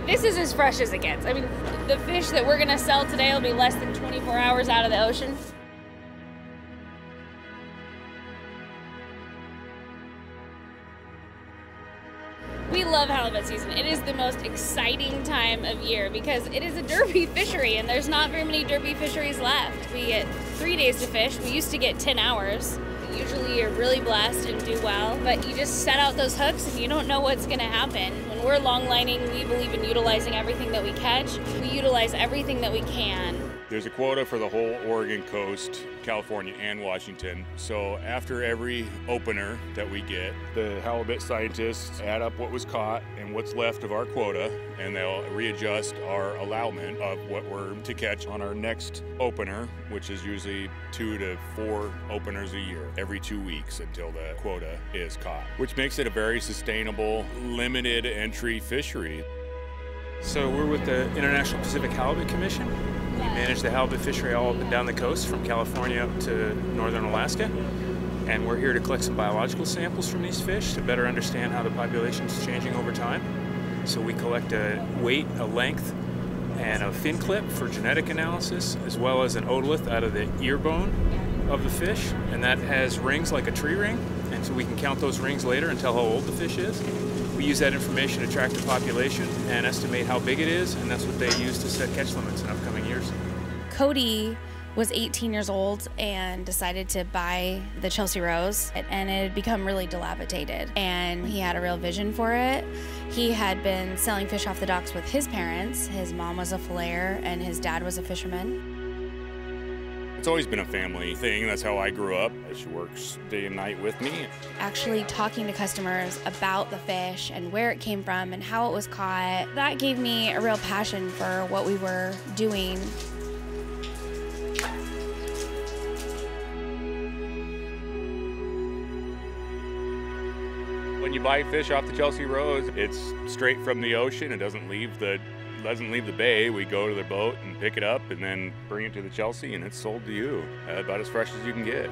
This is as fresh as it gets. I mean, the fish that we're gonna sell today will be less than 24 hours out of the ocean. We love halibut season. It is the most exciting time of year because it is a derby fishery and there's not very many derby fisheries left. We get 3 days to fish. We used to get 10 hours. Usually you're really blessed and do well, but you just set out those hooks and you don't know what's gonna happen. When we're long lining, we believe in utilizing everything that we catch. We utilize everything that we can. There's a quota for the whole Oregon coast, California and Washington. So after every opener that we get, the halibut scientists add up what was caught and what's left of our quota, and they'll readjust our allowment of what we're to catch on our next opener, which is usually 2 to 4 openers a year, every 2 weeks until the quota is caught, which makes it a very sustainable, limited entry fishery. So we're with the International Pacific Halibut Commission. We manage the halibut fishery all up and down the coast from California up to northern Alaska. And we're here to collect some biological samples from these fish to better understand how the population is changing over time. So we collect a weight, a length, and a fin clip for genetic analysis, as well as an otolith out of the ear bone of the fish. And that has rings like a tree ring. And so we can count those rings later and tell how old the fish is. We use that information to track the population and estimate how big it is, and that's what they use to set catch limits in upcoming years. Cody was 18 years old and decided to buy the Chelsea Rose, and it had become really dilapidated, and he had a real vision for it. He had been selling fish off the docks with his parents. His mom was a filleter and his dad was a fisherman. It's always been a family thing. That's how I grew up. She works day and night with me. Actually talking to customers about the fish and where it came from and how it was caught, that gave me a real passion for what we were doing. When you buy fish off the Chelsea Rose, it's straight from the ocean. It doesn't leave the bay. We go to the boat and pick it up and then bring it to the Chelsea, and it's sold to you about as fresh as you can get.